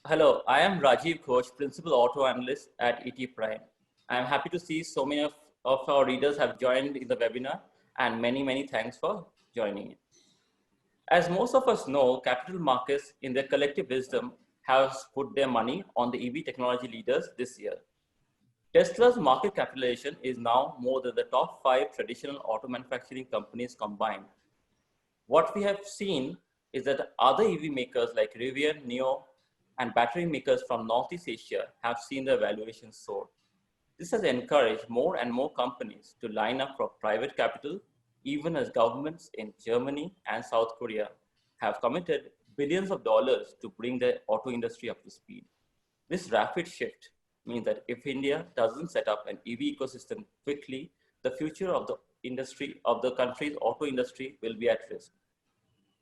Hello, I am Rajiv Ghosh, Principal Auto Analyst at ET Prime. I am happy to see so many of our readers have joined in the webinar, and many thanks for joining it. As most of us know, capital markets in their collective wisdom have put their money on the EV technology leaders this year. Tesla's market capitalization is now more than the top 5 traditional auto manufacturing companies combined. What we have seen is that other EV makers like Rivian, Neo, and battery makers from Northeast Asia have seen their valuations soar. This has encouraged more and more companies to line up for private capital, even as governments in Germany and South Korea have committed billions of dollars to bring the auto industry up to speed. This rapid shift means that if India doesn't set up an EV ecosystem quickly, the future of the industry of the country's auto industry will be at risk.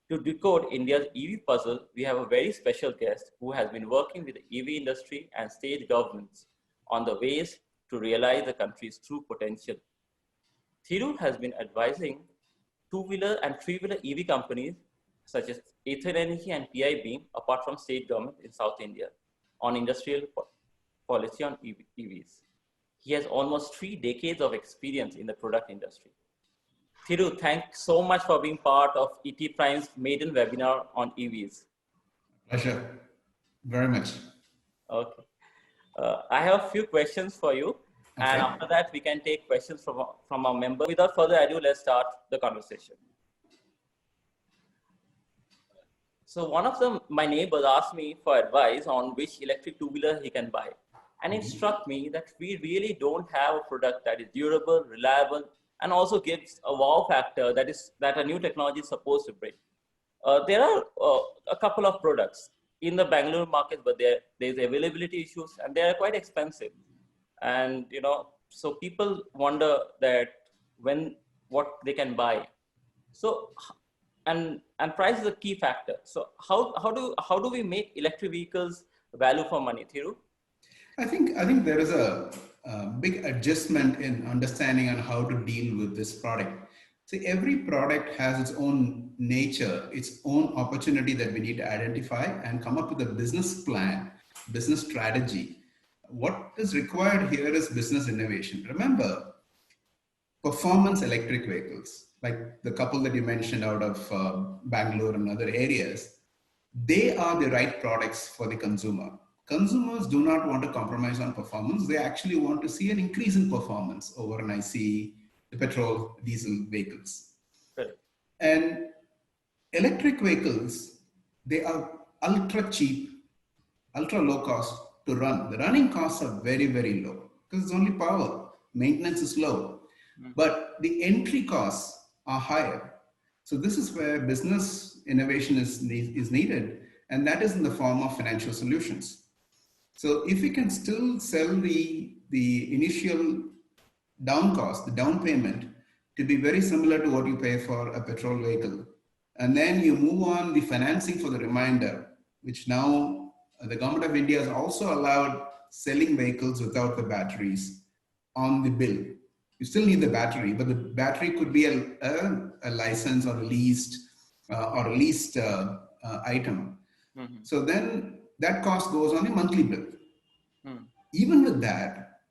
To decode India's EV puzzle, we have a very special guest who has been working with the EV industry and state governments on the ways to realize the country's true potential. Thiru has been advising two-wheeler and three-wheeler EV companies such as Ather Energy and PI Beam, apart from state government in South India, on industrial policy on EVs. He has almost 3 decades of experience in the product industry. Thiru, thanks so much for being part of ET Prime's maiden webinar on EVs. Pleasure, very much. Okay. I have a few questions for you. Okay. And after that, we can take questions from our members. Without further ado, let's start the conversation. So one of my neighbors asked me for advice on which electric two-wheeler he can buy. And it struck me that we really don't have a product that is durable, reliable, and also gives a wow factor that a new technology is supposed to bring. There are a couple of products in the Bangalore market, but there's availability issues and they are quite expensive. And so people wonder that what they can buy. So and price is a key factor. So how do we make electric vehicles value for money, Thiru? I think there is a big adjustment in understanding on how to deal with this product. See, every product has its own nature, its own opportunity that we need to identify and come up with a business plan, business strategy. What is required here is business innovation. Remember, performance electric vehicles, like the couple that you mentioned out of Bangalore and other areas, they are the right products for the consumer. Consumers do not want to compromise on performance. They actually want to see an increase in performance over an ICE, the petrol, diesel vehicles. Right. And electric vehicles, they are ultra cheap, ultra low cost to run. The running costs are very, very low because it's only power. Maintenance is low, but the entry costs are higher. So this is where business innovation is needed, and that is in the form of financial solutions. So if we can still sell the initial down cost, the down payment, to be very similar to what you pay for a petrol vehicle, and then you move on the financing for the remainder, which now the government of India has also allowed selling vehicles without the batteries on the bill. You still need the battery, but the battery could be a license or a leased item. Mm-hmm. So then that cost goes on a monthly bill. Even with that,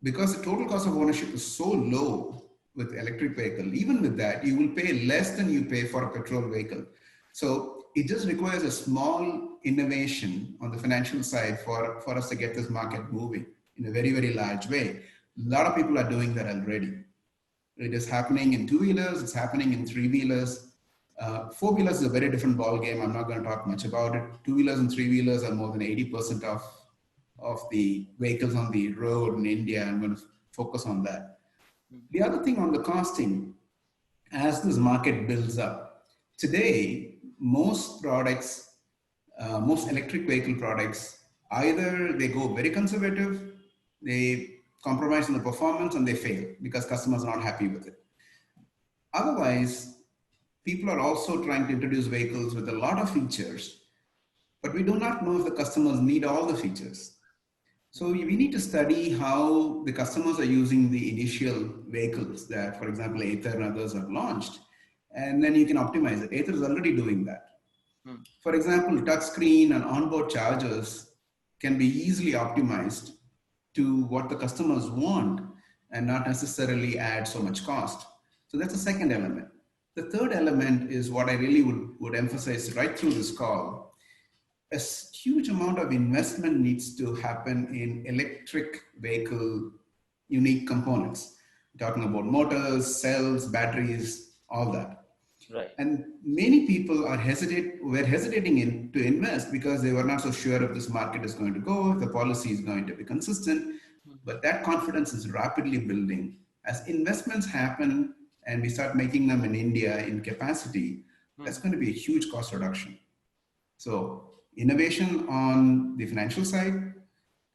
because the total cost of ownership is so low with electric vehicle, even with that, you will pay less than you pay for a petrol vehicle. So it just requires a small innovation on the financial side for us to get this market moving in a very, very large way. A lot of people are doing that already. It is happening in two-wheelers, it's happening in three-wheelers. Four-wheelers is a very different ball game. I'm not going to talk much about it. Two-wheelers and three-wheelers are more than 80% of the vehicles on the road in India. I'm going to focus on that. The other thing on the costing, as this market builds up, today, most products, most electric vehicle products, either they go very conservative, they compromise on the performance, and they fail because customers are not happy with it. Otherwise, people are also trying to introduce vehicles with a lot of features, but we do not know if the customers need all the features. So we need to study how the customers are using the initial vehicles that, for example, Ather and others have launched, and then you can optimize it. Ather is already doing that. For example, touchscreen and onboard chargers can be easily optimized to what the customers want and not necessarily add so much cost. So that's the second element. The third element is what I really would emphasize right through this call. A huge amount of investment needs to happen in electric vehicle unique components. We're talking about motors, cells, batteries, all that. Right. And many people were hesitating to invest because they were not so sure if this market is going to go, if the policy is going to be consistent. But that confidence is rapidly building. As investments happen and we start making them in India in capacity, that's going to be a huge cost reduction. So innovation on the financial side,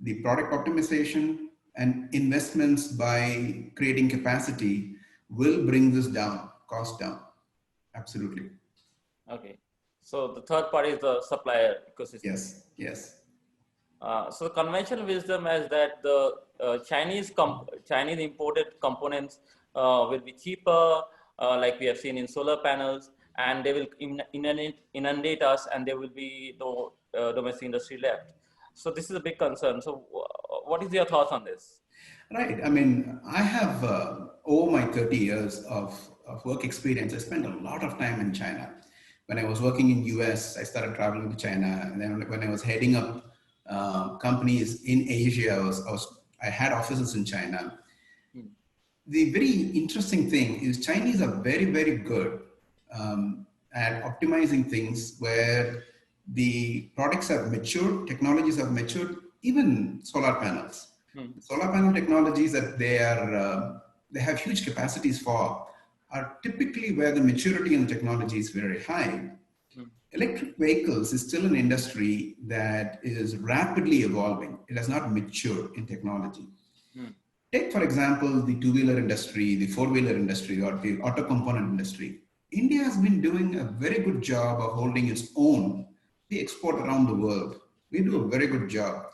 the product optimization, and investments by creating capacity will bring this down, cost down. Absolutely. Okay. So the third part is the supplier ecosystem. Yes, yes. So the conventional wisdom is that the Chinese imported components will be cheaper, like we have seen in solar panels, and they will inundate us, and there will be no domestic industry left. So this is a big concern. So what is your thoughts on this? Right. I mean, I have over my 30 years of work experience, I spent a lot of time in China. When I was working in US, I started traveling to China, and then when I was heading up companies in Asia, I had offices in China. The very interesting thing is Chinese are very, very good at optimizing things where the products have matured, technologies have matured, even solar panels. Solar panel technologies that they have huge capacities for are typically where the maturity in the technology is very high. Electric vehicles is still an industry that is rapidly evolving. It has not matured in technology. Take, for example, the two-wheeler industry, the four-wheeler industry, or the auto component industry. India has been doing a very good job of holding its own. We export around the world. We do a very good job.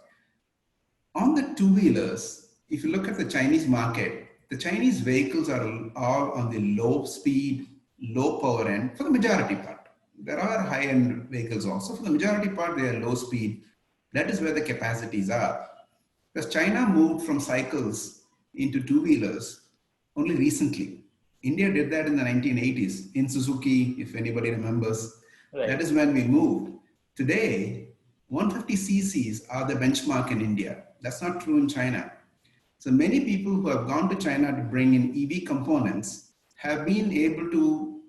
On the two-wheelers, if you look at the Chinese market, the Chinese vehicles are all on the low speed, low power end for the majority part. There are high-end vehicles also. For the majority part, they are low speed. That is where the capacities are. Because China moved from cycles into two-wheelers only recently. India did that in the 1980s in Suzuki, if anybody remembers. Right. That is when we moved. Today, 150 cc's are the benchmark in India. That's not true in China. So many people who have gone to China to bring in EV components have been able to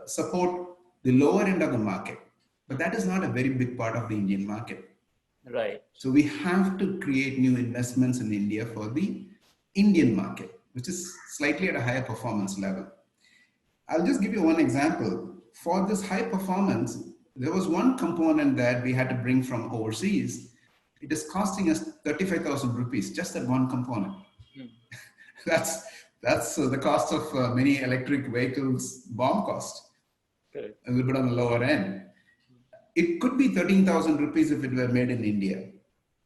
support the lower end of the market. But that is not a very big part of the Indian market. Right. So we have to create new investments in India for the Indian market, which is slightly at a higher performance level. I'll just give you one example. For this high performance, there was one component that we had to bring from overseas. It is costing us 35,000 rupees, just that one component. That's the cost of many electric vehicles BOM cost. Okay. A little bit on the lower end. It could be 13,000 rupees if it were made in India.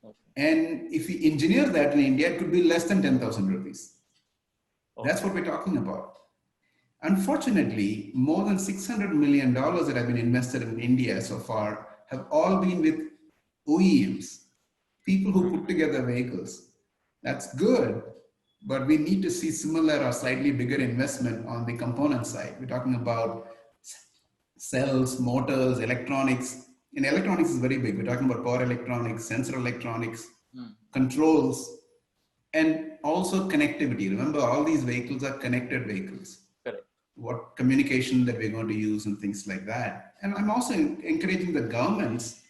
Okay. And if we engineer that in India, it could be less than 10,000 rupees. Okay. That's what we're talking about. Unfortunately, more than $600 million that have been invested in India so far have all been with OEMs, people who put together vehicles. That's good, but we need to see similar or slightly bigger investment on the component side. We're talking about cells, motors, electronics. And electronics is very big. We're talking about power electronics, sensor electronics, controls, and also connectivity. Remember, all these vehicles are connected vehicles. Correct. What communication that we're going to use and things like that. And I'm also encouraging the governments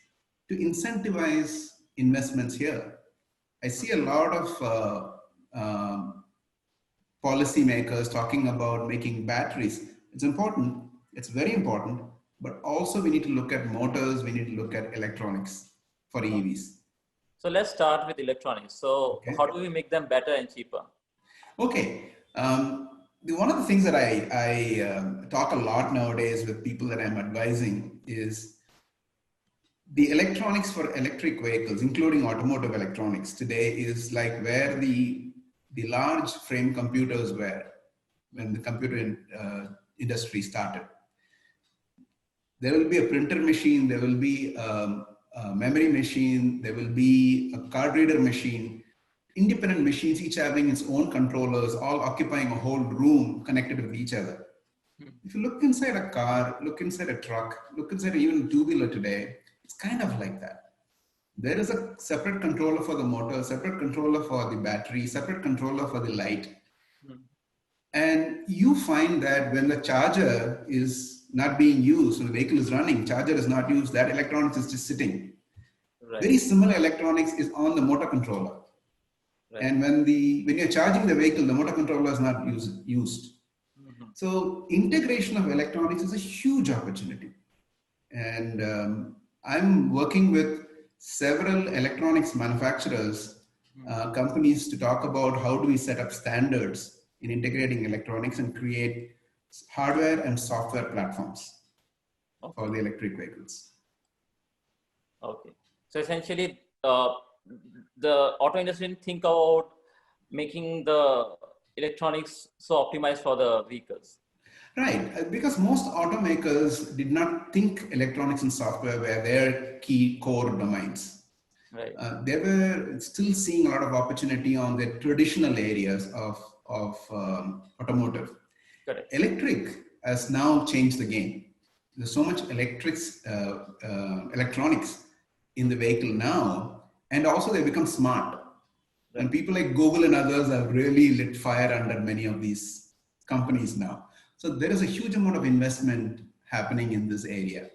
to incentivize investments here. I see a lot of policymakers talking about making batteries. It's important. It's very important, but also we need to look at motors, we need to look at electronics for EVs. So let's start with electronics. So how do we make them better and cheaper? Okay. One of the things that I talk a lot nowadays with people that I'm advising is the electronics for electric vehicles, including automotive electronics today, is like where the large frame computers were when the computer industry started. There will be a printer machine, there will be a memory machine, there will be a card reader machine, independent machines, each having its own controllers, all occupying a whole room connected with each other. If you look inside a car, look inside a truck, look inside even a two-wheeler today, it's kind of like that. There is a separate controller for the motor, separate controller for the battery, separate controller for the light. And you find that when the charger is not being used, when the vehicle is running, charger is not used, that electronics is just sitting. Right. Very similar electronics is on the motor controller. Right. And when you're charging the vehicle, the motor controller is not used. So integration of electronics is a huge opportunity. And I'm working with several electronics manufacturers, companies, to talk about how do we set up standards in integrating electronics and create hardware and software platforms for the electric vehicles. Okay. So essentially, the auto industry didn't think about making the electronics so optimized for the vehicles. Right, because most automakers did not think electronics and software were their key core domains. Right. They were still seeing a lot of opportunity on the traditional areas of automotive. Correct. Electric has now changed the game. There's so much electronics in the vehicle now, and also they become smart. Right. And people like Google and others have really lit fire under many of these companies now. So there is a huge amount of investment happening in this area.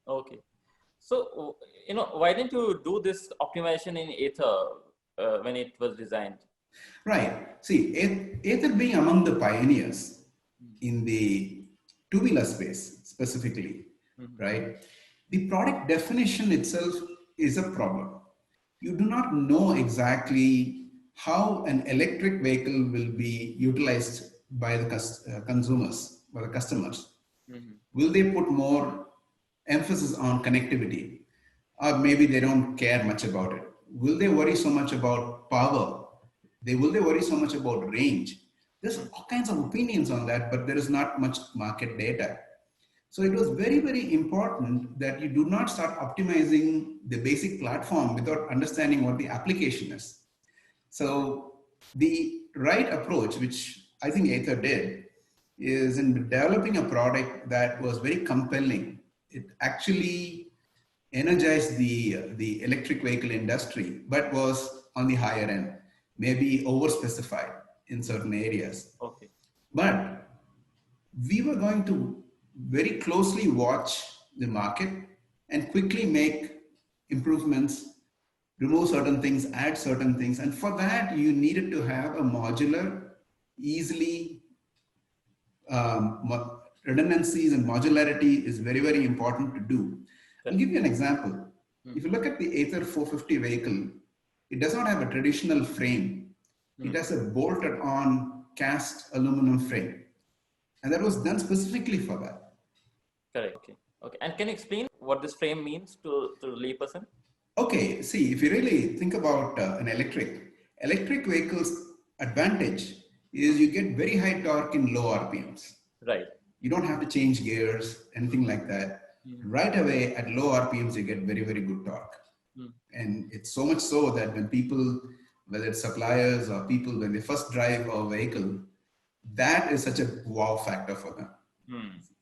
Okay. So, why didn't you do this optimization in Ather when it was designed? Right. See, Ather being among the pioneers in the two-wheeler space specifically, right? The product definition itself is a problem. You do not know exactly how an electric vehicle will be utilized by the consumers, by the customers. Will they put more emphasis on connectivity, or maybe they don't care much about it? Will they worry so much about power? Will they worry so much about range? There's all kinds of opinions on that, but there is not much market data. So it was very, very important that you do not start optimizing the basic platform without understanding what the application is. So the right approach, which I think Ather did, is in developing a product that was very compelling. It actually energized the electric vehicle industry, but was on the higher end, maybe overspecified in certain areas. Okay. But we were going to very closely watch the market and quickly make improvements, remove certain things, add certain things. And for that, you needed to have a modular, easily, redundancies and modularity is very, very important to do. I'll give you an example. If you look at the Ather 450 vehicle, it does not have a traditional frame. It has a bolted on cast aluminum frame. And that was done specifically for that. Correct. Okay. Okay. And can you explain what this frame means to the layperson? Okay. See, if you really think about an electric vehicle's advantage is you get very high torque in low RPMs. Right. You don't have to change gears, anything like that. Right away at low RPMs, you get very, very good torque. And it's so much so that when people, whether it's suppliers or people, when they first drive a vehicle, that is such a wow factor for them.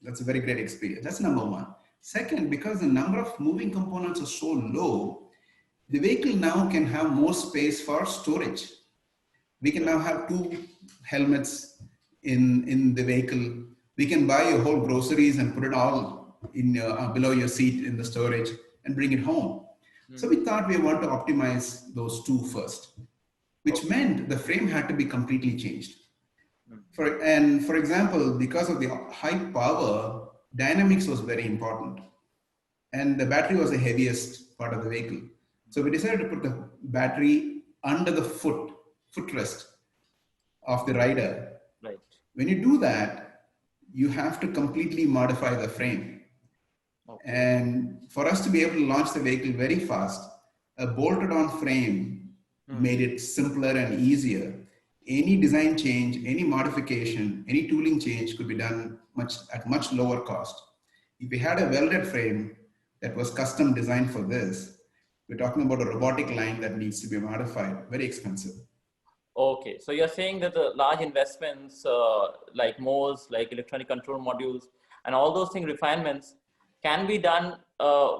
That's a very great experience. That's number one. Second, because the number of moving components are so low, the vehicle now can have more space for storage. We can now have 2 helmets in the vehicle. We can buy your whole groceries and put it all in below your seat in the storage and bring it home. So we thought we want to optimize those 2 first, which meant the frame had to be completely changed. For example, because of the high power, dynamics was very important. And the battery was the heaviest part of the vehicle. So we decided to put the battery under the footrest of the rider. Right. When you do that, you have to completely modify the frame. Okay. And for us to be able to launch the vehicle very fast, a bolted on frame made it simpler and easier. Any design change, any modification, any tooling change could be done at much lower cost. if we had a welded frame that was custom designed for this, we're talking about a robotic line that needs to be modified, very expensive. Okay, so you're saying that the large investments like molds, like electronic control modules, and all those things, refinements, can be done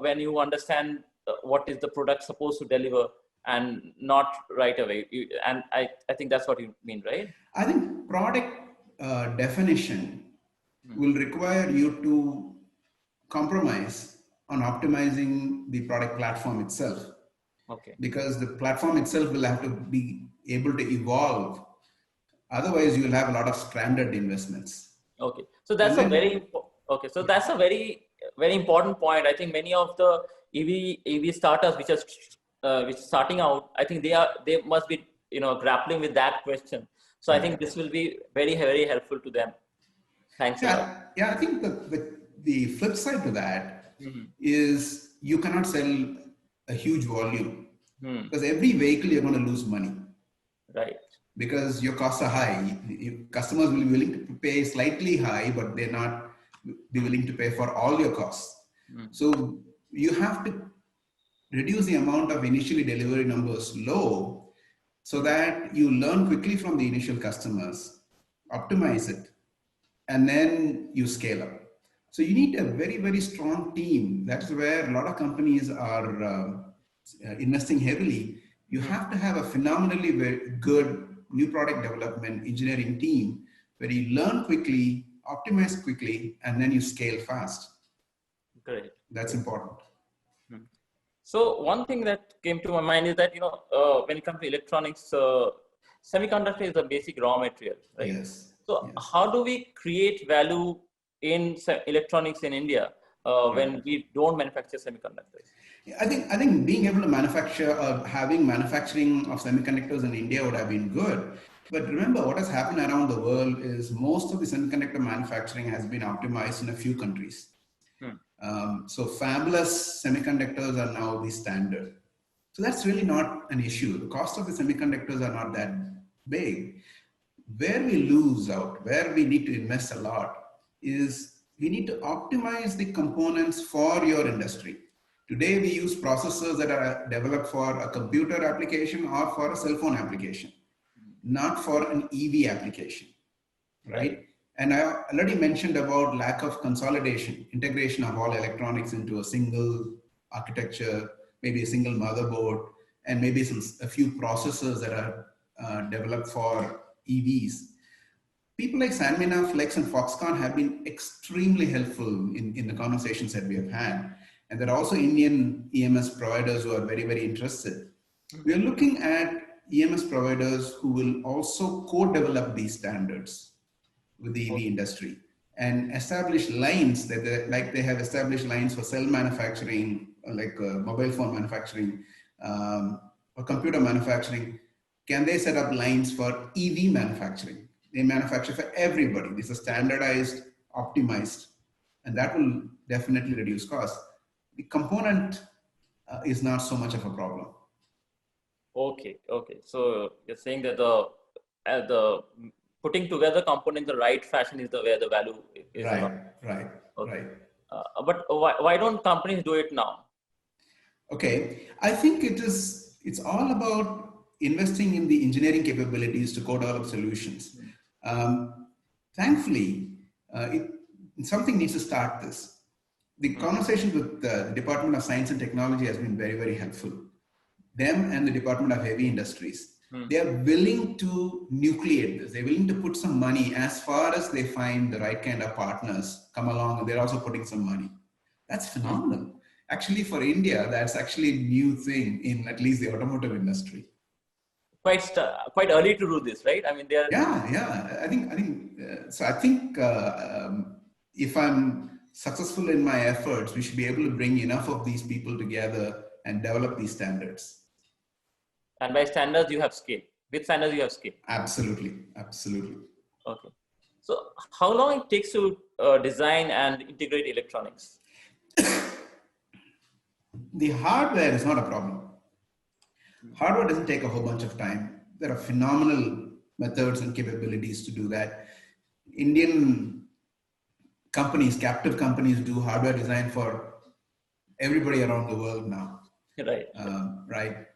when you understand what is the product supposed to deliver, and not right away. And I think that's what you mean, right? I think product definition will require you to compromise on optimizing the product platform itself. Okay. Because the platform itself will have to be able to evolve. Otherwise, you will have a lot of stranded investments. Okay. So that's a very okay. So that's a very important point. I think many of the EV startups which starting out, I think they must be grappling with that question. So I think this will be very helpful to them. Thanks a lot. Yeah, I think the flip side to that is you cannot sell a huge volume because every vehicle you're going to lose money. Right. Because your costs are high. Customers will be willing to pay slightly high, but they're not be willing to pay for all your costs. So you have to reduce the amount of initially delivery numbers low so that you learn quickly from the initial customers, optimize it, and then you scale up. So you need a very strong team. That's where a lot of companies are investing heavily. You have to have a phenomenally very good new product development engineering team where you learn quickly, optimize quickly, and then you scale fast. Great. That's important. So one thing that came to my mind is that when it comes to electronics, semiconductor is the basic raw material, right? Yes. So how do we create value in electronics in India when we don't manufacture semiconductors? I think being able to manufacture or having manufacturing of semiconductors in India would have been good. But remember, what has happened around the world is most of the semiconductor manufacturing has been optimized in a few countries. So fabless semiconductors are now the standard. So that's really not an issue. The cost of the semiconductors are not that big. Where we lose out, where we need to invest a lot, is we need to optimize the components for your industry. Today, we use processors that are developed for a computer application or for a cell phone application, not for an EV application, right? And I already mentioned about lack of consolidation, integration of all electronics into a single architecture, maybe a single motherboard, and maybe a few processors that are developed for EVs. People like Sanmina, Flex, and Foxconn have been extremely helpful in the conversations that we have had. And there are also Indian EMS providers who are very interested. We are looking at EMS providers who will also co-develop these standards with the EV industry and establish lines like they have established lines for cell manufacturing, like mobile phone manufacturing, or computer manufacturing. Can they set up lines for EV manufacturing? They manufacture for everybody. This is standardized, optimized, and that will definitely reduce costs. The component is not so much of a problem. Okay. So you're saying that the putting together component in the right fashion is where the value is. Right. But why don't companies do it now? Okay, I think it's all about investing in the engineering capabilities to co-develop solutions. Thankfully, something needs to start this. The conversation with the Department of Science and Technology has been very helpful. Them and the Department of Heavy Industries. They are willing to nucleate this. They're willing to put some money as far as they find the right kind of partners come along, and they're also putting some money. That's phenomenal. Actually, for India, that's actually a new thing in at least the automotive industry. Quite early to do this, right? I mean, they are. Yeah. I think if I'm successful in my efforts, we should be able to bring enough of these people together and develop these standards. And by standards, you have scale. With standards, you have scale. Absolutely. Okay. So how long it takes to design and integrate electronics? The hardware is not a problem. Hardware doesn't take a whole bunch of time. There are phenomenal methods and capabilities to do that. Indian companies, captive companies do hardware design for everybody around the world now. Right. Right.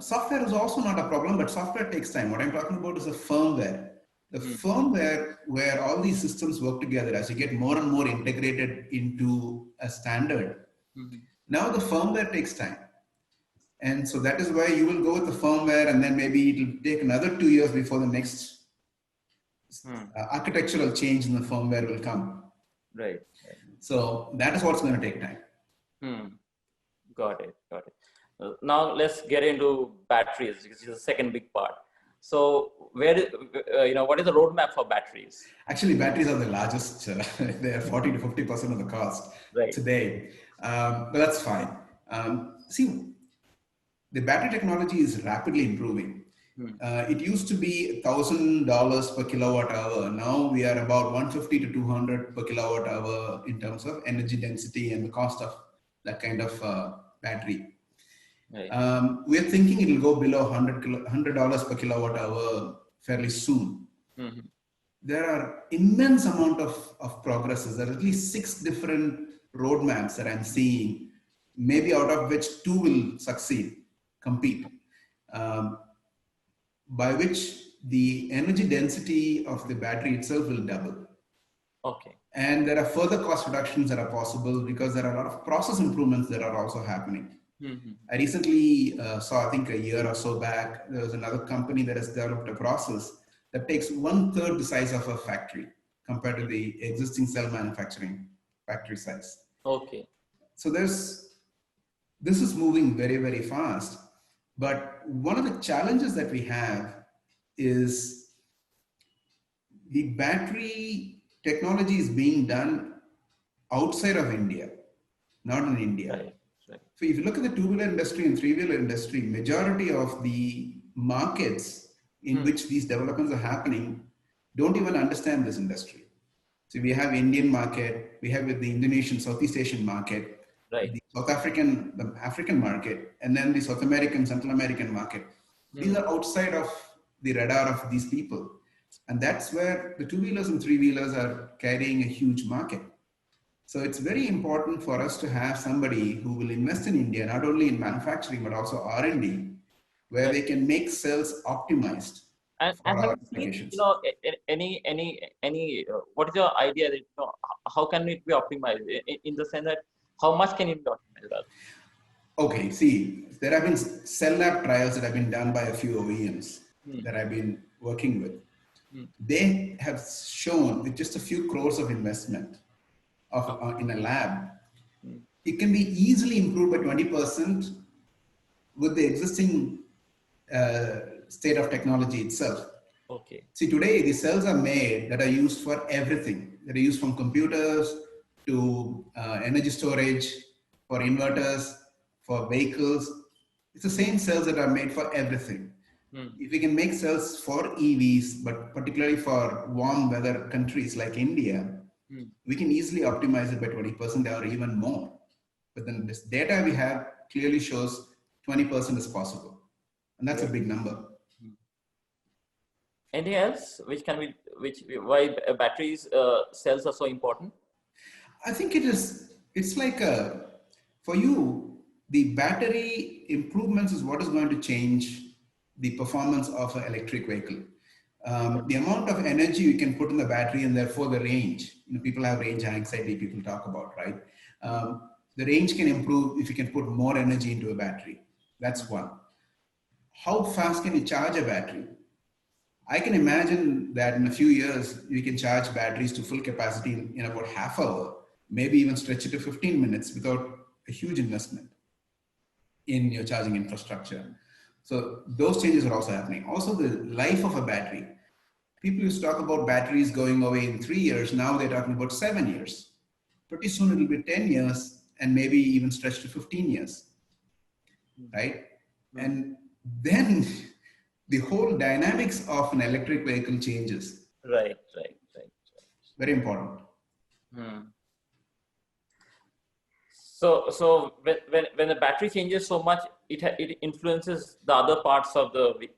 Software is also not a problem, but software takes time. What I'm talking about is the firmware. The firmware where all these systems work together as you get more and more integrated into a standard. Now the firmware takes time. And so that is why you will go with the firmware, and then maybe it will take another 2 years before the next architectural change in the firmware will come. Right. So that is what's going to take time. Got it. Now let's get into batteries, which is the second big part. So what is the roadmap for batteries? Actually, batteries are the largest. They are 40 to 50% of the cost today. But that's fine. See, the battery technology is rapidly improving. It used to be $1,000 per kilowatt hour. Now we are about 150 to 200 per kilowatt hour in terms of energy density and the cost of that kind of battery. Right. We are thinking it will go below $100 per kilowatt hour fairly soon. There are immense amount of progresses. There are at least 6 different roadmaps that I'm seeing, maybe out of which 2 will succeed, compete, by which the energy density of the battery itself will double. Okay. And there are further cost reductions that are possible because there are a lot of process improvements that are also happening. I recently saw, I think a year or so back, there was another company that has developed a process that takes 1/3 the size of a factory compared to the existing cell manufacturing factory size. Okay. So this is moving very, very fast. But one of the challenges that we have is the battery technology is being done outside of India, not in India. Right. So if you look at the 2-wheeler industry and 3-wheeler industry, majority of the markets in which these developments are happening don't even understand this industry. So we have Indian market, we have the Indonesian, Southeast Asian market, right, the African market, and then the South American, Central American market. These are outside of the radar of these people. And that's where the 2-wheelers and 3-wheelers are carrying a huge market. So it's very important for us to have somebody who will invest in India, not only in manufacturing, but also R&D, where they can make cells optimized and for our have you applications. Seen, what is your idea that, how can it be optimized in the sense that how much can it be optimized? Okay, see, there have been cell lab trials that have been done by a few OEMs that I've been working with. They have shown with just a few crores of investment in a lab, it can be easily improved by 20% with the existing state of technology itself. Okay. See, today the cells are made that are used for everything. That are used from computers to energy storage, for inverters, for vehicles. It's the same cells that are made for everything. If we can make cells for EVs, but particularly for warm weather countries like India, we can easily optimize it by 20% or even more. But then this data we have clearly shows 20% is possible. And that's a big number. Anything else why batteries cells are so important? I think it's like for you, the battery improvements is what is going to change the performance of an electric vehicle. The amount of energy you can put in the battery and therefore the range. People have range anxiety, people talk about, right? The range can improve if you can put more energy into a battery. That's one. How fast can you charge a battery? I can imagine that in a few years, you can charge batteries to full capacity in about half hour, maybe even stretch it to 15 minutes without a huge investment in your charging infrastructure. So those changes are also happening. Also the life of a battery. People used to talk about batteries going away in 3 years. Now they're talking about 7 years. Pretty soon it'll be 10 years and maybe even stretch to 15 years, right? And then the whole dynamics of an electric vehicle changes. Right. Very important. So when the battery changes so much, it influences the other parts of the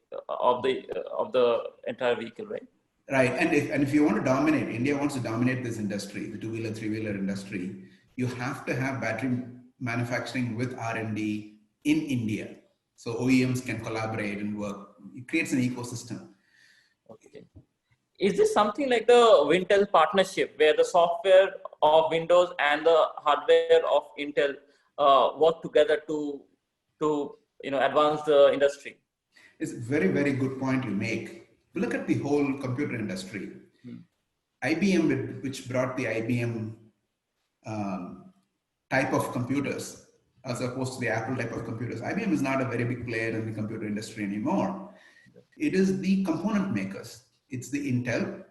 entire vehicle, right? Right. And if you want to dominate, India wants to dominate this industry, the two-wheeler, three-wheeler industry, you have to have battery manufacturing with R&D in India. So OEMs can collaborate and work. It creates an ecosystem. Okay. Is this something like the Wintel partnership where the software of Windows and the hardware of Intel work together to advance the industry? It's a very, very good point you make. Look at the whole computer industry. IBM, which brought the IBM type of computers as opposed to the Apple type of computers. IBM is not a very big player in the computer industry anymore. It is the component makers. It's the Intel.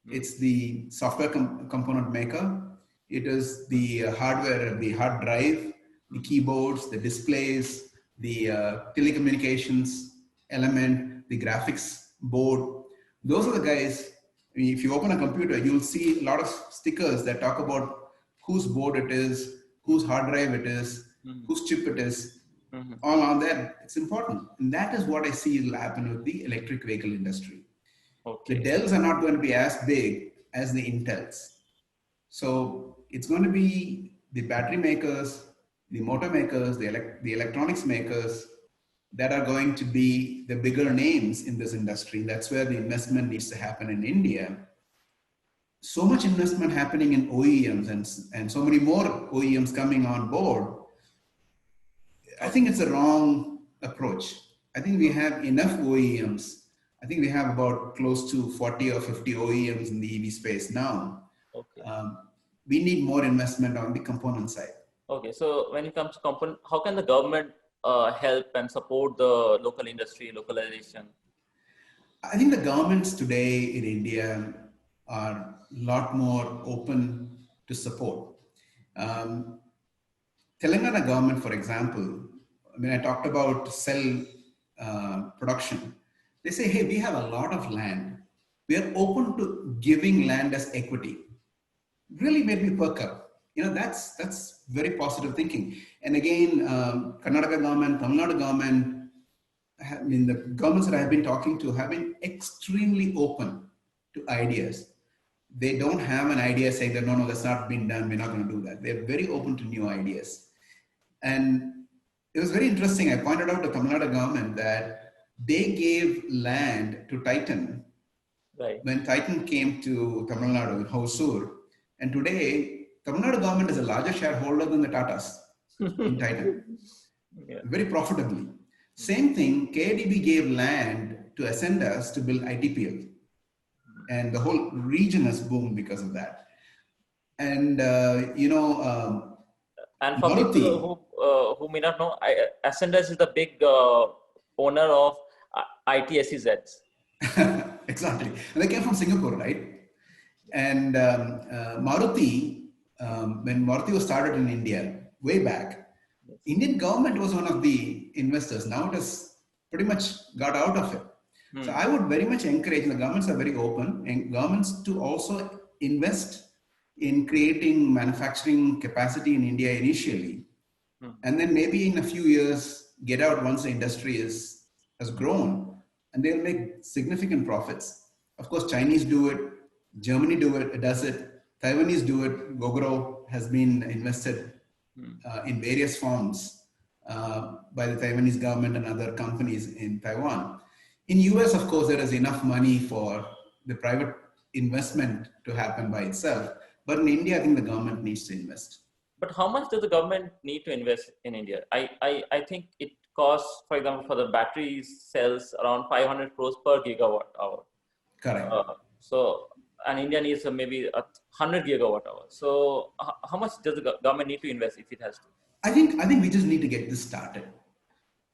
It's the software component maker. It is the hardware, the hard drive, the keyboards, the displays, the telecommunications element, the graphics board. Those are the guys. I mean, if you open a computer, you'll see a lot of stickers that talk about whose board it is, whose hard drive it is, whose chip it is, all on there. It's important. And that is what I see will happen with the electric vehicle industry. Okay. The Dells are not going to be as big as the Intels. So it's going to be the battery makers, the motor makers, the electronics makers that are going to be the bigger names in this industry. That's where the investment needs to happen in India. So much investment happening in OEMs and so many more OEMs coming on board. I think it's a wrong approach. I think we have enough OEMs. I think we have about close to 40 or 50 OEMs in the EV space now. Okay. We need more investment on the component side. Okay, so when it comes to component, how can the government help and support the local industry, localization? I think the governments today in India are a lot more open to support. Telangana government, for example, when I talked about cell production, they say, hey, we have a lot of land. We are open to giving land as equity. Really made me perk up. That's very positive thinking. And again, Karnataka government, Tamil Nadu government, the governments that I have been talking to have been extremely open to ideas. They don't have an idea saying that, no, that's not been done. We're not going to do that. They're very open to new ideas. And it was very interesting. I pointed out to Tamil Nadu government that they gave land to Titan when Titan came to Tamil Nadu in Hosur. And today, Tamil Nadu government is a larger shareholder than the Tatas in Titan, very profitably. Same thing, KDB gave land to Ascendas to build ITPL. And the whole region has boomed because of that. And, and for Maruti, people who may not know, Ascendas is the big owner of ITSEZs. Exactly. And they came from Singapore, right? And Maruti, when Maruti was started in India, way back, Indian government was one of the investors. Now it has pretty much got out of it. So I would very much encourage, the governments are very open, and governments to also invest in creating manufacturing capacity in India initially. And then maybe in a few years, get out once the industry has grown, and they'll make significant profits. Of course, Chinese do it, Germany does it, Taiwanese do it. Gogoro has been invested in various forms by the Taiwanese government and other companies in Taiwan. In US, of course, there is enough money for the private investment to happen by itself. But in India, I think the government needs to invest. But how much does the government need to invest in India? I think it costs, for example, for the battery cells around 500 crores per gigawatt hour. Correct. And India needs maybe 100 gigawatt hour. So how much does the government need to invest if it has to? I think we just need to get this started.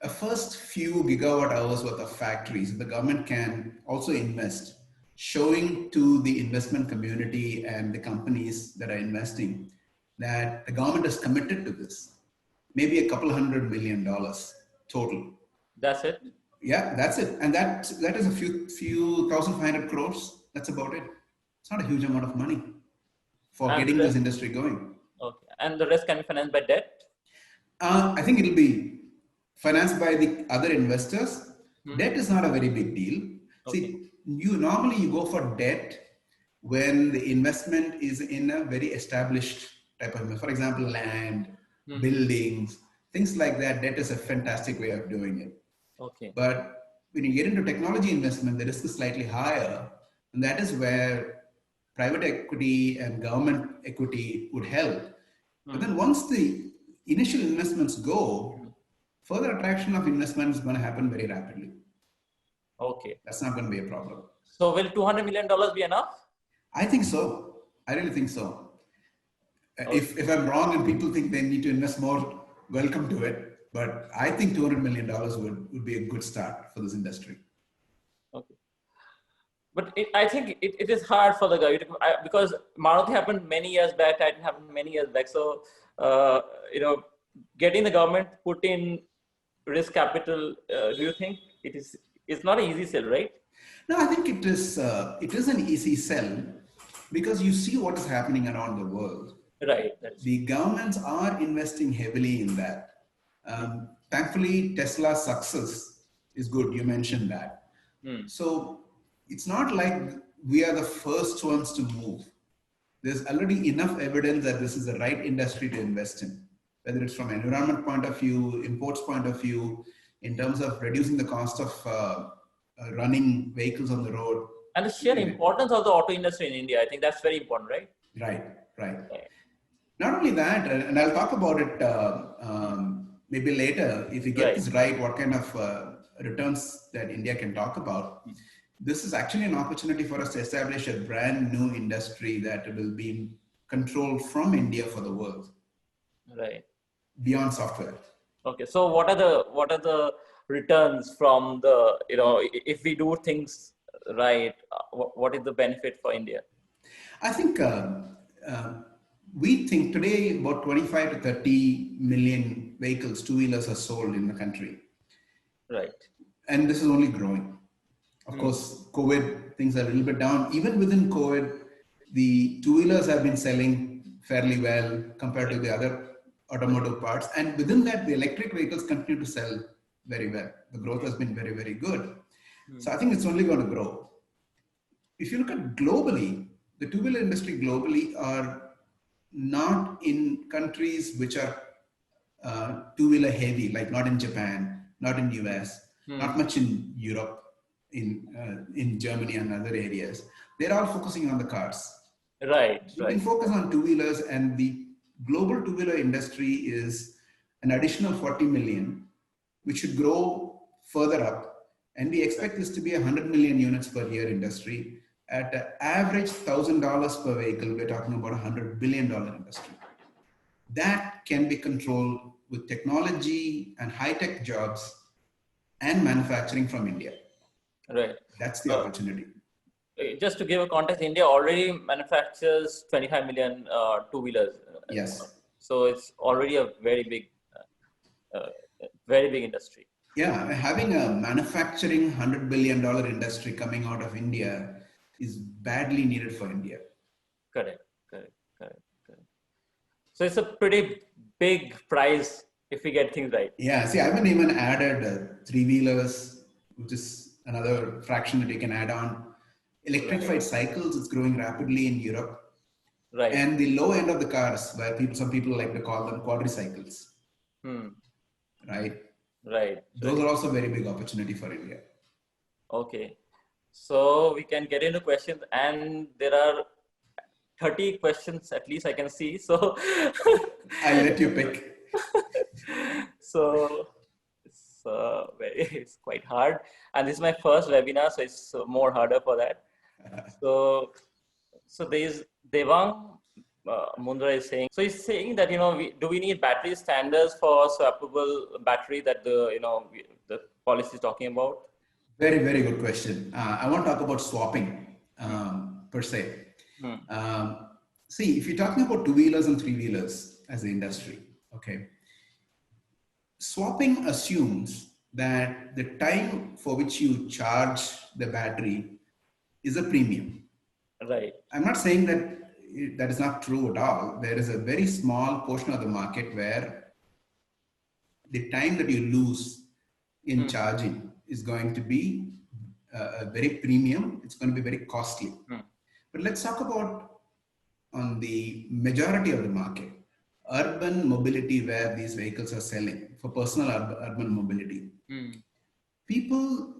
A first few gigawatt hours worth of factories, the government can also invest, showing to the investment community and the companies that are investing that the government is committed to this. Maybe a couple $100 million total. That's it? Yeah, that's it. And that is a few 1,500 crores. That's about it. It's not a huge amount of money for getting this industry going. Okay. And the rest can be financed by debt? I think it'll be financed by the other investors. Debt is not a very big deal. See, normally you go for debt when the investment is in a very established type of investment. For example, land, buildings, things like that. Debt is a fantastic way of doing it. Okay. But when you get into technology investment, the risk is slightly higher, and that is where private equity and government equity would help. But then once the initial investments go, further attraction of investment is going to happen very rapidly. Okay. That's not going to be a problem. So will $200 million be enough? I think so. I really think so. Okay. If I'm wrong and people think they need to invest more, welcome to it. But I think $200 million would be a good start for this industry. Okay. But I think it is hard for the guy because Maruti happened many years back. Titan happened many years back. So, getting the government put in risk capital, do you think it's not an easy sell, right? No, I think it is an easy sell because you see what is happening around the world. Right. The governments are investing heavily in that. Thankfully, Tesla's success is good. You mentioned that. So it's not like we are the first ones to move. There's already enough evidence that this is the right industry to invest in, whether it's from environment point of view, imports point of view, in terms of reducing the cost of running vehicles on the road. And the sheer importance of the auto industry in India, I think that's very important, right? Right. Not only that, and I'll talk about it maybe later, if we get this right, what kind of returns that India can talk about. This is actually an opportunity for us to establish a brand new industry that will be controlled from India for the world. Right. Beyond software. Okay. So what are the returns from the, if we do things right, what is the benefit for India? I think we think today about 25 to 30 million vehicles, two-wheelers are sold in the country. Right. And this is only growing. Of course, COVID, things are a little bit down. Even within COVID, the two-wheelers have been selling fairly well compared to the other automotive parts. And within that, the electric vehicles continue to sell very well. The growth has been very, very good. So I think it's only going to grow. If you look at globally, the two-wheeler industry globally are not in countries which are two-wheeler heavy, like not in Japan, not in US, not much in Europe, in Germany and other areas. They're all focusing on the cars. Right. We can focus on two-wheelers, and the global two-wheeler industry is an additional 40 million, which should grow further up. And we expect this to be 100 million units per year industry. At an average $1,000 per vehicle, we're talking about $100 billion industry. That can be controlled with technology and high-tech jobs and manufacturing from India. Right. That's the opportunity. Just to give a context, India already manufactures 25 million two-wheelers. Yes. So it's already a very big industry. Yeah, having a manufacturing $100 billion industry coming out of India is badly needed for India. Correct. So it's a pretty big prize if we get things right. Yeah, see, I haven't even added three-wheelers, which is another fraction that you can add on. Electrified cycles, it's growing rapidly in Europe. Right. And the low end of the cars, where some people like to call them quadricycles. Right? Right. Those are also very big opportunity for India. Okay. So we can get into questions, and there are 30 questions at least I can see. So I'll let you pick. So it's quite hard. And this is my first webinar, so it's more harder for that. So there is Devang Mundra is saying, so he's saying that, do we need battery standards for swappable battery that the policy is talking about? Very, very good question. I want to talk about swapping per se. See, if you're talking about two-wheelers and three-wheelers as an industry, okay, swapping assumes that the time for which you charge the battery is a premium. Right. I'm not saying that is not true at all. There is a very small portion of the market where the time that you lose in charging is going to be very premium. It's going to be very costly. But let's talk about on the majority of the market, urban mobility, where these vehicles are selling for personal urban mobility. People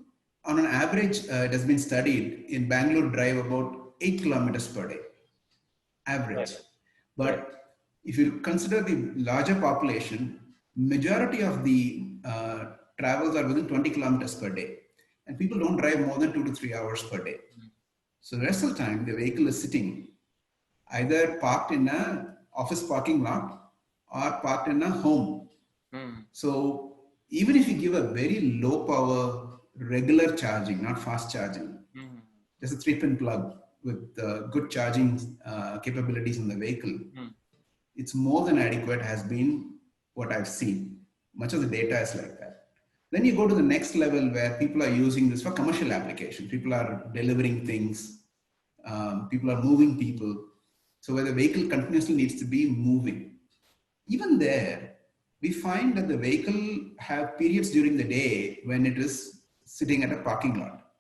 on an average, it has been studied in Bangalore drive about 8 kilometers per day, average. But if you consider the larger population, majority of the travels are within 20 kilometers per day. And people don't drive more than 2 to 3 hours per day. So the rest of the time, the vehicle is sitting either parked in a office parking lot or parked in a home. So even if you give a very low power, regular charging, not fast charging, just a 3-pin plug with good charging capabilities in the vehicle, it's more than adequate, has been what I've seen. Much of the data is like that. Then you go to the next level where people are using this for commercial application. People are delivering things. People are moving people. So where the vehicle continuously needs to be moving. Even there, we find that the vehicle have periods during the day when it is sitting at a parking lot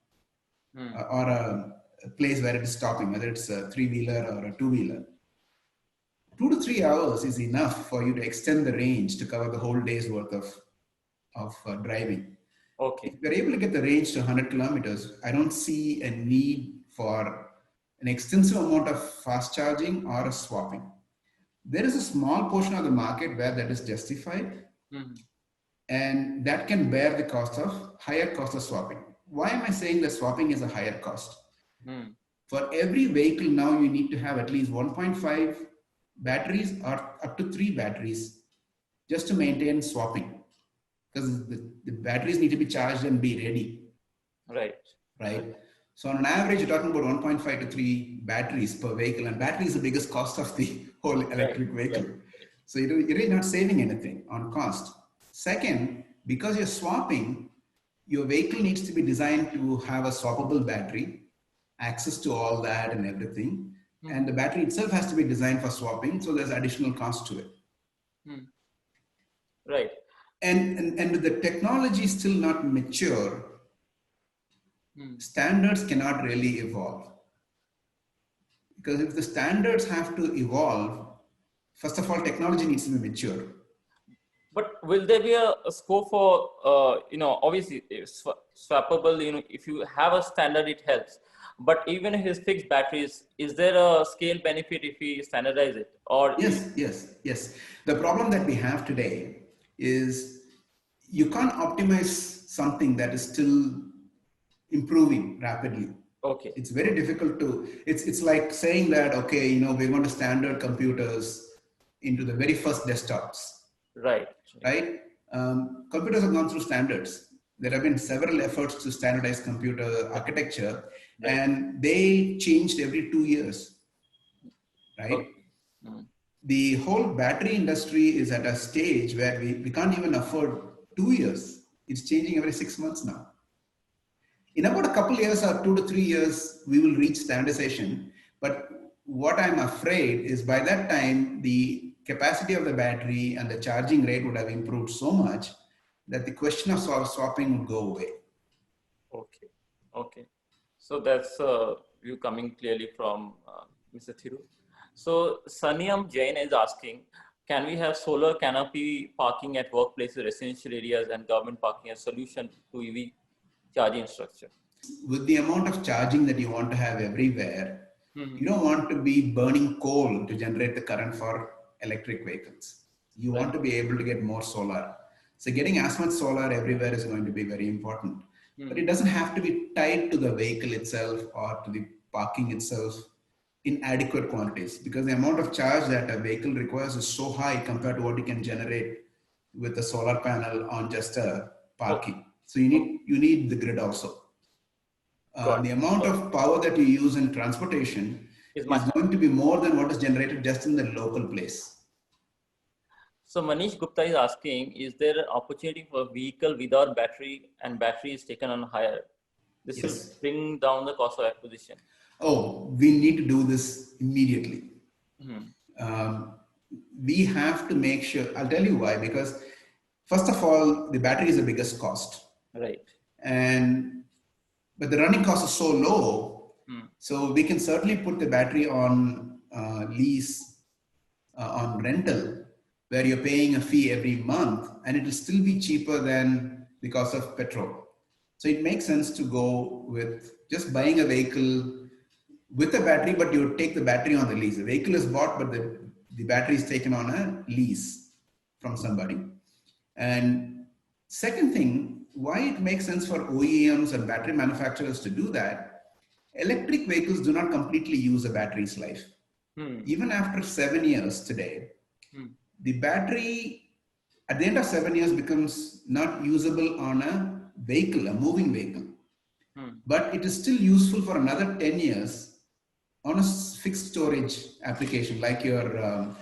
or a place where it is stopping, whether it's a 3-wheeler or a 2-wheeler. 2 to 3 hours is enough for you to extend the range to cover the whole day's worth of driving. Okay. If you're able to get the range to 100 kilometers, I don't see a need for an extensive amount of fast charging or a swapping. There is a small portion of the market where that is justified, and that can bear the higher cost of swapping. Why am I saying that swapping is a higher cost? For every vehicle now, you need to have at least 1.5 batteries or up to 3 batteries just to maintain swapping, because the batteries need to be charged and be ready. Right. So on an average, you're talking about 1.5 to 3 batteries per vehicle, and battery is the biggest cost of the whole electric vehicle. So you're really not saving anything on cost. Second, because you're swapping, your vehicle needs to be designed to have a swappable battery, access to all that and everything. And the battery itself has to be designed for swapping, so there's additional cost to it. And with the technology still not mature, standards cannot really evolve. Because if the standards have to evolve, first of all, technology needs to be mature. But will there be a scope for, obviously swappable, if you have a standard, it helps. But even if it's fixed batteries, is there a scale benefit if we standardize it? Or Yes. The problem that we have today is you can't optimize something that is still improving rapidly. Okay. It's very difficult to, it's like saying that, okay, we want to standard computers into the very first desktops. Right. Computers have gone through standards. There have been several efforts to standardize computer architecture, and they changed every 2 years. Right. The whole battery industry is at a stage where we can't even afford 2 years. It's changing every 6 months now. In about a couple of years or 2 to 3 years, we will reach standardization. But what I'm afraid is by that time, the capacity of the battery and the charging rate would have improved so much that the question of swapping would go away. Okay. So that's you coming clearly from Mr. Thiru. So Sanyam Jain is asking, can we have solar canopy parking at workplaces, residential areas, and government parking as solution to EV charging structure? With the amount of charging that you want to have everywhere, you don't want to be burning coal to generate the current for electric vehicles. You want to be able to get more solar. So getting as much solar everywhere is going to be very important. But it doesn't have to be tied to the vehicle itself or to the parking itself in adequate quantities, because the amount of charge that a vehicle requires is so high compared to what you can generate with a solar panel on just a parking. So you need the grid also. The amount of power that you use in transportation is going to be more than what is generated just in the local place. So Manish Gupta is asking, is there an opportunity for a vehicle without battery and battery is taken on hire? This will bring down the cost of acquisition. Oh, we need to do this immediately. We have to make sure, I'll tell you why, because first of all, the battery is the biggest cost. Right. And but the running cost is so low. So we can certainly put the battery on lease, on rental, where you're paying a fee every month, and it will still be cheaper than the cost of petrol. So it makes sense to go with just buying a vehicle with a battery, but you take the battery on the lease. The vehicle is bought, but the battery is taken on a lease from somebody. And second thing, why it makes sense for OEMs and battery manufacturers to do that, electric vehicles do not completely use a battery's life. Even after 7 years today, the battery at the end of 7 years becomes not usable on a vehicle, a moving vehicle. But it is still useful for another 10 years on a fixed storage application, like your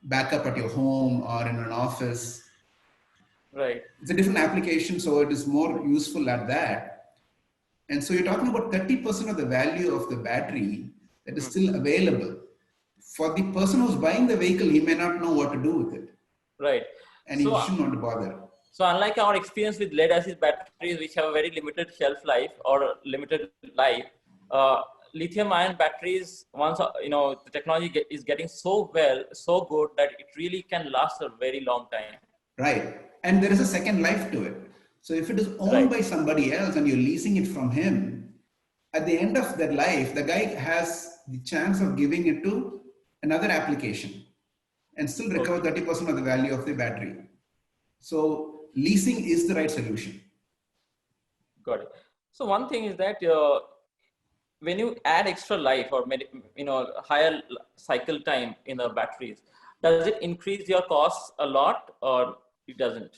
backup at your home or in an office. Right. It's a different application, so it is more useful at that. And so you're talking about 30% of the value of the battery that is still available. For the person who's buying the vehicle, he may not know what to do with it. Right. And he shouldn't want to bother. So unlike our experience with lead acid batteries, which have a very limited shelf life or limited life, lithium ion batteries, once the technology is getting so good that it really can last a very long time. Right. And there is a second life to it. So if it is owned by somebody else and you're leasing it from him, at the end of that life, the guy has the chance of giving it to another application and still recover 30% of the value of the battery. So leasing is the right solution. Got it. So one thing is that when you add extra life or higher cycle time in the batteries, does it increase your costs a lot or it doesn't?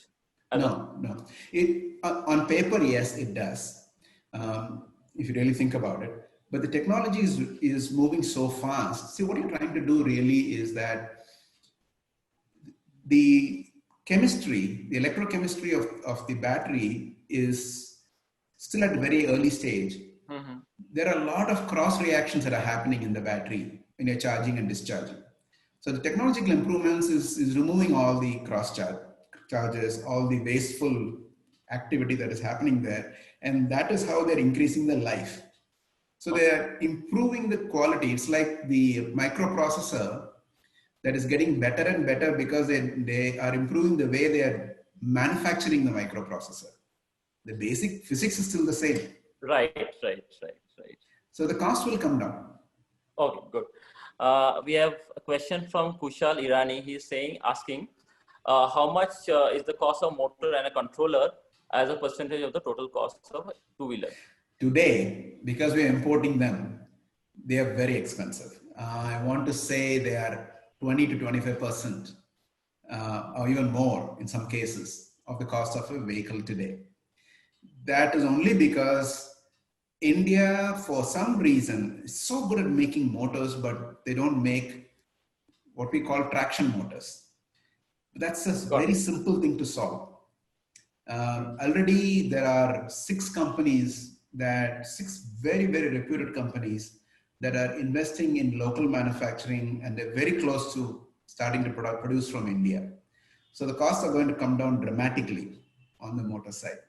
No. It on paper, yes, it does. If you really think about it, but the technology is moving so fast. See, what you're trying to do really is that the chemistry, the electrochemistry of the battery is still at a very early stage. There are a lot of cross reactions that are happening in the battery when you're charging and discharging. So the technological improvements is removing all the cross charges, all the wasteful activity that is happening there. And that is how they're increasing the life. So they're improving the quality. It's like the microprocessor that is getting better and better because they are improving the way they are manufacturing the microprocessor. The basic physics is still the same. Right. So the cost will come down. Okay, good. We have a question from Kushal Irani. He's asking, how much is the cost of motor and a controller as a percentage of the total cost of a two-wheeler? Today, because we are importing them, they are very expensive. I want to say they are 20 to 25%, or even more in some cases, of the cost of a vehicle today. That is only because India, for some reason, is so good at making motors, but they don't make what we call traction motors. That's a very simple thing to solve. Already there are six very, very reputed companies that are investing in local manufacturing, and they're very close to starting to produce from India. So the costs are going to come down dramatically on the motor side.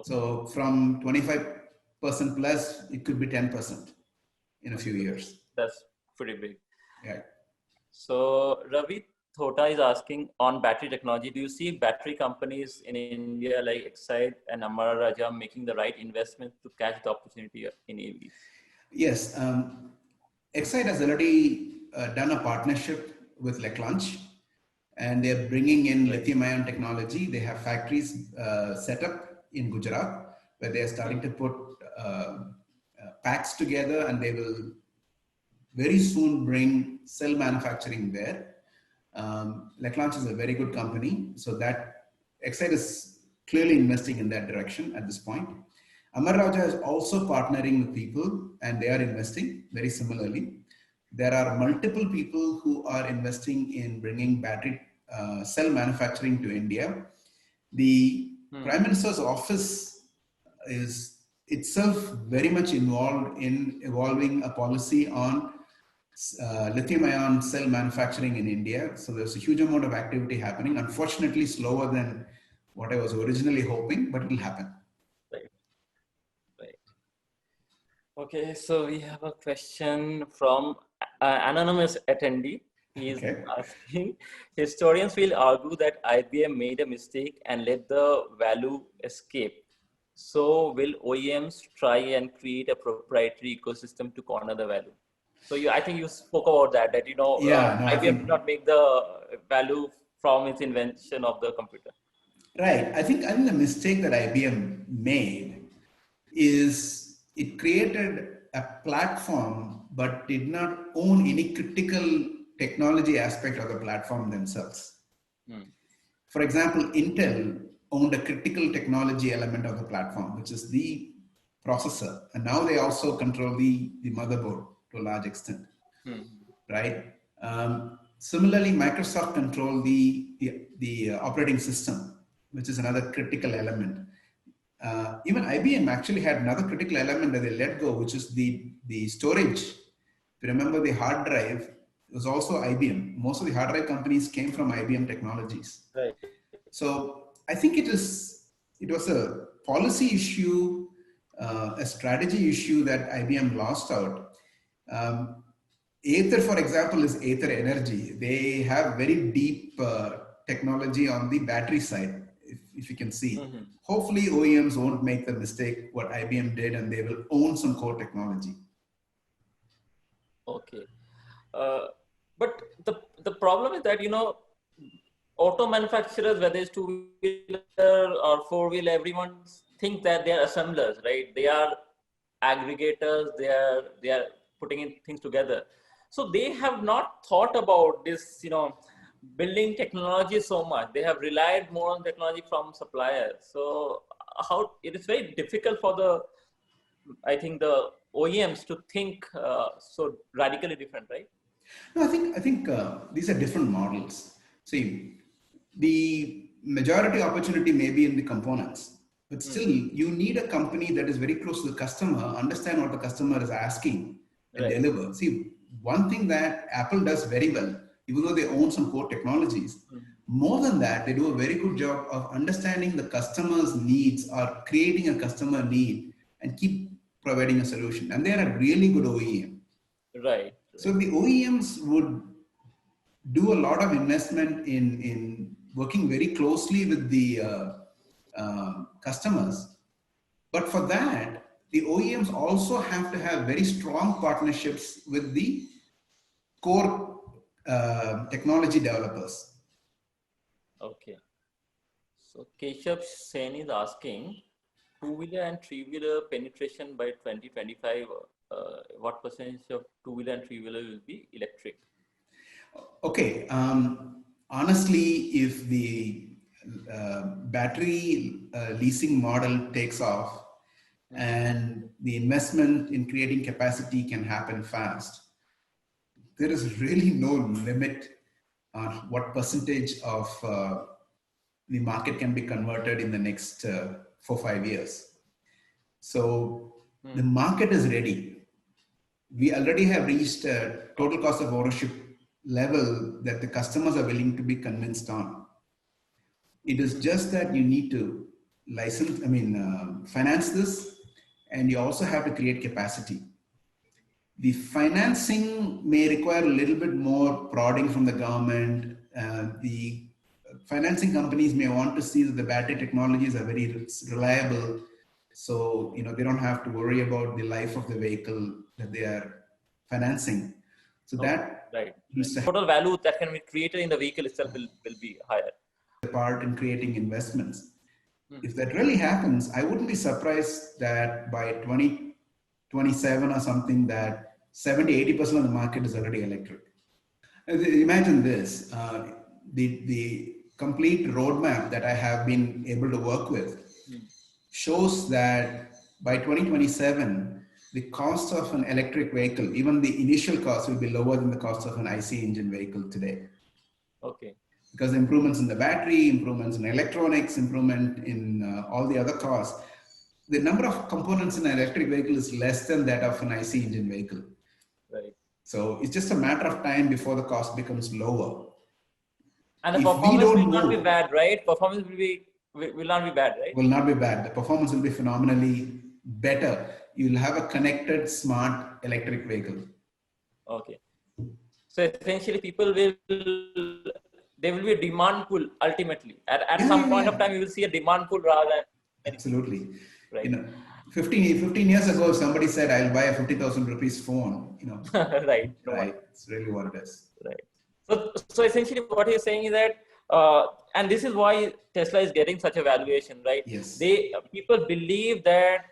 So from 25% plus, it could be 10% in a few years. That's pretty big. Yeah. So Ravi Thota is asking on battery technology, do you see battery companies in India like Exide and Amara Raja making the right investments to catch the opportunity in EVs? Yes. Exide has already done a partnership with Leclanche, and they're bringing in lithium-ion technology. They have factories set up in Gujarat where they are starting to put packs together, and they will very soon bring cell manufacturing there. Leclanche is a very good company, so that Exide is clearly investing in that direction at this point. Amar Raja is also partnering with people, and they are investing very similarly. There are multiple people who are investing in bringing battery cell manufacturing to India. The Prime Minister's office is itself very much involved in evolving a policy on lithium-ion cell manufacturing in India. So there's a huge amount of activity happening. Unfortunately, slower than what I was originally hoping, but it will happen. Right. Okay, so we have a question from anonymous attendee. He is Okay. asking, historians will argue that IBM made a mistake and let the value escape. So will OEMs try and create a proprietary ecosystem to corner the value? So I think you spoke about that Yeah, no, I IBM did think not make the value from its invention of the computer. right. I think the mistake that IBM made is it created a platform but did not own any critical technology aspect of the platform themselves. Hmm. For example, Intel owned a critical technology element of the platform, which is the processor. And now they also control the motherboard to a large extent, Hmm. right? Similarly, Microsoft controlled the operating system, which is another critical element. Even IBM actually had another critical element that they let go, which is the storage. If you remember, the hard drive was also IBM. Most of the hard drive companies came from IBM technologies. Right. So I think it was a policy issue, a strategy issue that IBM lost out. Um, Aether, for example, is Aether Energy. They have very deep technology on the battery side, if you can see. Mm-hmm. Hopefully, OEMs won't make the mistake what IBM did, and they will own some core technology. Okay. But the problem is that auto manufacturers, whether it's two-wheeler or four-wheeler, everyone think that they are assemblers, right? They are aggregators. They are putting in things together. So they have not thought about this, building technology so much. They have relied more on technology from suppliers. So how it is very difficult for I think the OEMs to think so radically different, right? No, I think these are different models. See, the majority opportunity may be in the components, but still you need a company that is very close to the customer, understand what the customer is asking and Right. deliver. See, one thing that Apple does very well, even though they own some core technologies, more than that, they do a very good job of understanding the customer's needs or creating a customer need and keep providing a solution. And they are a really good OEM. Right. So the OEMs would do a lot of investment in working very closely with the customers. But for that, the OEMs also have to have very strong partnerships with the core technology developers. Okay. So Keshav Sen is asking two-wheeler and three-wheeler penetration by 2025. What percentage of two-wheeler and three-wheeler will be electric? Okay, honestly, if the battery leasing model takes off and the investment in creating capacity can happen fast, there is really no limit on what percentage of the market can be converted in the next 4 or 5 years. So the market is ready. We already have reached a total cost of ownership level that the customers are willing to be convinced on. It is just that you need to finance this, and you also have to create capacity. The financing may require a little bit more prodding from the government. The financing companies may want to see that the battery technologies are very reliable, so they don't have to worry about the life of the vehicle that they are financing. So that Right. needs to have Total value that can be created in the vehicle itself will be higher. a part in creating investments. If that really happens, I wouldn't be surprised that by 2027 or something, that 70-80% of the market is already electric. Imagine this, the complete roadmap that I have been able to work with shows that by 2027, the cost of an electric vehicle, even the initial cost, will be lower than the cost of an IC engine vehicle today. Okay. Because the improvements in the battery, improvements in electronics, improvement in all the other costs, the number of components in an electric vehicle is less than that of an IC engine vehicle. Right. So it's just a matter of time before the cost becomes lower. And the If we performance will don't not be move, bad, right? Performance will not be bad, right? will not be bad. The performance will be phenomenally better. you'll have a connected smart electric vehicle. Okay. So essentially people will, there will be a demand pull ultimately. At some point of time, you will see a demand pull rather than absolutely. Right. You know, 15 years ago, somebody said, I'll buy a 50,000 rupees phone, you know. Right. Right. It's really what it is. Right. So essentially what he's saying is that, and this is why Tesla is getting such a valuation, right? Yes. People believe that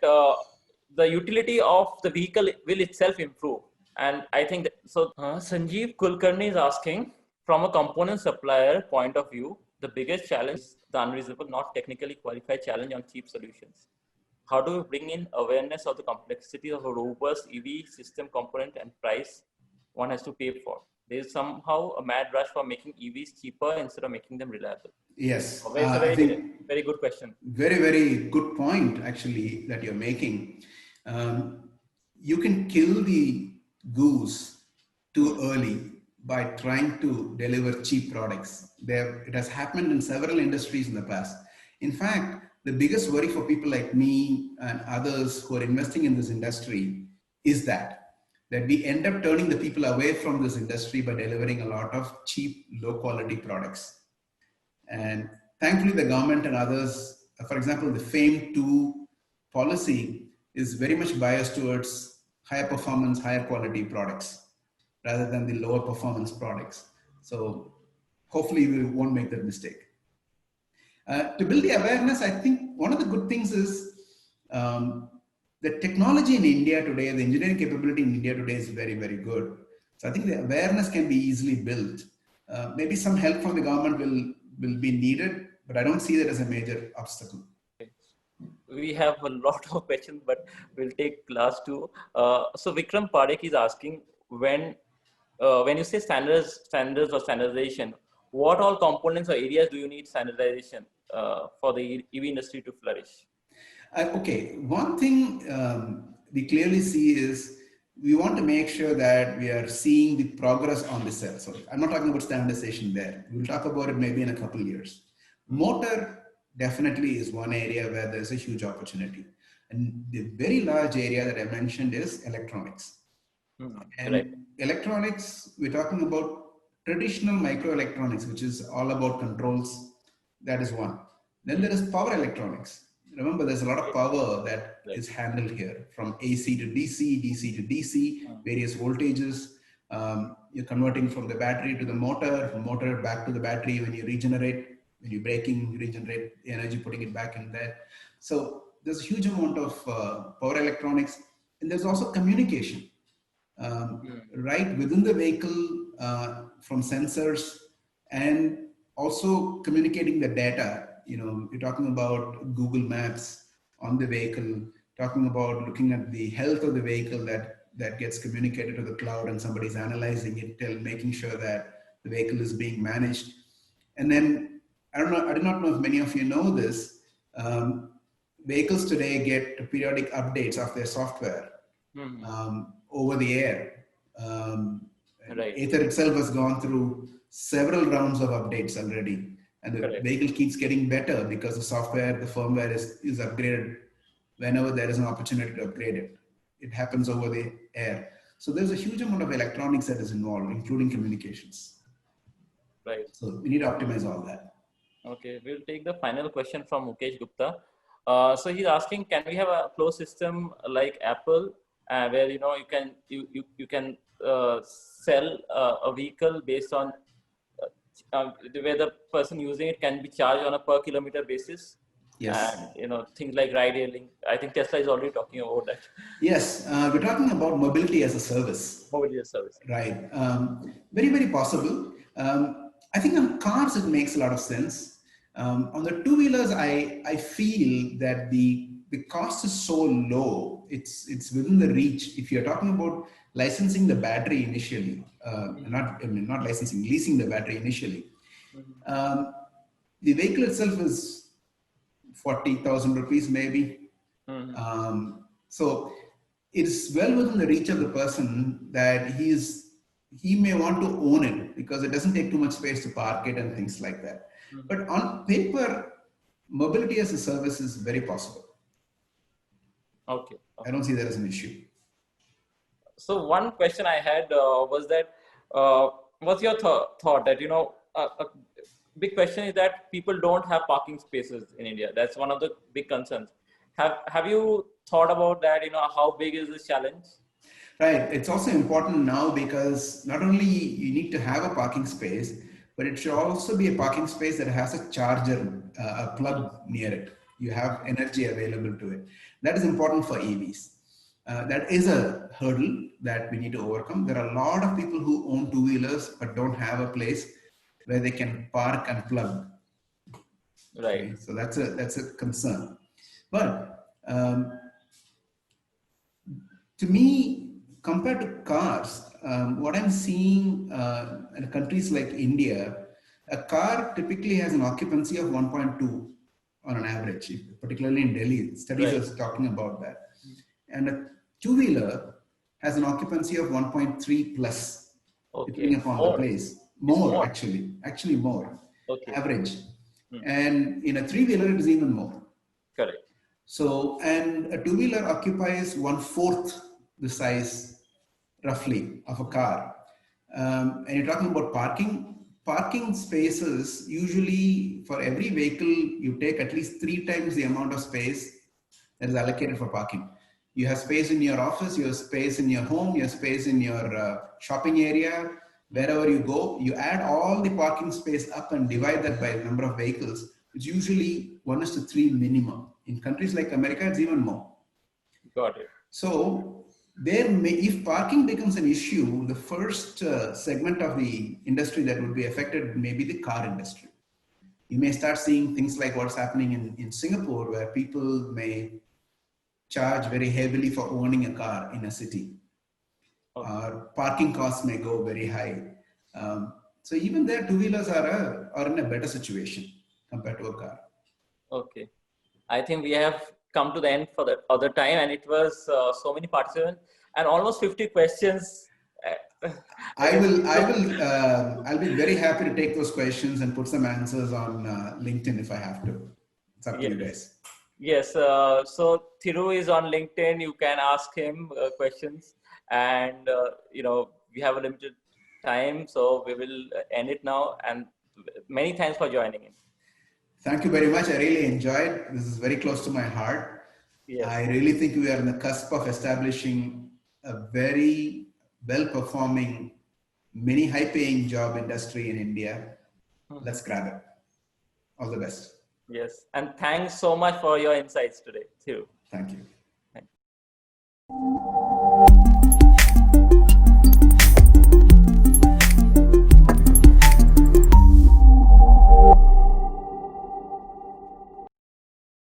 the utility of the vehicle will itself improve. And I think that, so Sanjeev Kulkarni is asking, from a component supplier point of view, the biggest challenge is the unreasonable, not technically qualified challenge on cheap solutions. How do we bring in awareness of the complexity of a robust EV system component and price one has to pay for? There is somehow a mad rush for making EVs cheaper instead of making them reliable. Yes, It's a I think very good question. Very, very good point actually that you're making. You can kill the goose too early by trying to deliver cheap products. It has happened in several industries in the past. In fact, the biggest worry for people like me and others who are investing in this industry is that we end up turning the people away from this industry by delivering a lot of cheap, low quality products. And thankfully, the government and others, for example, the FAME 2 policy is very much biased towards higher performance, higher quality products rather than the lower performance products. So hopefully we won't make that mistake. To build the awareness, I think one of the good things is the technology in India today, the engineering capability in India today is very, very good. So I think the awareness can be easily built. Maybe some help from the government will be needed, but I don't see that as a major obstacle. We have a lot of questions, but we'll take last two. So Vikram Parekh is asking, when you say standards or standardization, what all components or areas do you need standardization for the EV industry to flourish? Okay, one thing we clearly see is we want to make sure that we are seeing the progress on the cell. So I'm not talking about standardization there. We'll talk about it maybe in a couple of years. Motor definitely is one area where there's a huge opportunity. And the very large area that I mentioned is electronics. And electronics, we're talking about traditional microelectronics, which is all about controls. That is one. Then there is power electronics. Remember, there's a lot of power that is handled here, from AC to DC, DC to DC, various voltages. You're converting from the battery to the motor, from motor back to the battery. When you regenerate, when you're braking, you regenerate the energy, putting it back in there. So there's a huge amount of power electronics. And there's also communication. Right within the vehicle, from sensors, and also communicating the data. You know, you're talking about Google Maps on the vehicle, talking about looking at the health of the vehicle that gets communicated to the cloud, and somebody's analyzing it, making sure that the vehicle is being managed. And then, I do not know if many of you know this, vehicles today get periodic updates of their software over the air. Ather itself has gone through several rounds of updates already. And the vehicle keeps getting better because the software, the firmware is upgraded whenever there is an opportunity to upgrade it. It happens over the air. So there's a huge amount of electronics that is involved, including communications. Right. So we need to optimize all that. Okay, we'll take the final question from Mukesh Gupta. So he's asking, can we have a closed system like Apple, where you can sell a vehicle based on where the person using it can be charged on a per kilometer basis? Yes. And things like ride hailing. I think Tesla is already talking about that. Yes, we're talking about mobility as a service. Mobility as a service. Right. Very, very possible. I think on cars it makes a lot of sense. On the two-wheelers, I feel that the cost is so low. It's within the reach. If you're talking about licensing the battery initially, not licensing, leasing the battery initially, the vehicle itself is 40,000 rupees maybe. So it's well within the reach of the person that he may want to own it because it doesn't take too much space to park it and things like that. But on paper, mobility as a service is very possible. Okay. I don't see that as an issue. So one question I had was that, what's your thought that, a big question is that people don't have parking spaces in India. That's one of the big concerns. Have you thought about that? How big is this challenge? Right. It's also important now because not only you need to have a parking space, but it should also be a parking space that has a charger, a plug near it. You have energy available to it. That is important for EVs. That is a hurdle that we need to overcome. There are a lot of people who own two-wheelers but don't have a place where they can park and plug. Right. Okay? So that's a concern. But to me, compared to cars, what I'm seeing in countries like India, a car typically has an occupancy of 1.2 on an average, particularly in Delhi. Studies Right. are talking about that. And a two-wheeler has an occupancy of 1.3 plus, depending upon the place. More, actually more, average. And in a three-wheeler, it is even more. Correct. So, and a two-wheeler occupies 1/4 the size, roughly, of a car. And you're talking about parking spaces, usually for every vehicle, you take at least 3 times the amount of space that is allocated for parking. You have space in your office, you have space in your home, you have space in your shopping area, wherever you go, you add all the parking space up and divide that by the number of vehicles. It's usually 1:3 minimum. In countries like America, it's even more. Got it. So if parking becomes an issue, the first segment of the industry that would be affected may be the car industry. You may start seeing things like what's happening in Singapore, where people may charge very heavily for owning a car in a city. Or parking costs may go very high. So even there, two-wheelers are in a better situation compared to a car. Okay. I think we have come to the end for the other time, and it was so many participants and almost 50 questions. I'll be very happy to take those questions and put some answers on LinkedIn if I have to. It's up to you guys. Yes. So Thiru is on LinkedIn. You can ask him questions, and we have a limited time, so we will end it now. And many thanks for joining in. Thank you very much. I really enjoyed. This is very close to my heart. Yes. I really think we are on the cusp of establishing a very well-performing, many high-paying job industry in India. Let's grab it. All the best. Yes. And thanks so much for your insights today, Thiru. Thank you. Thank you.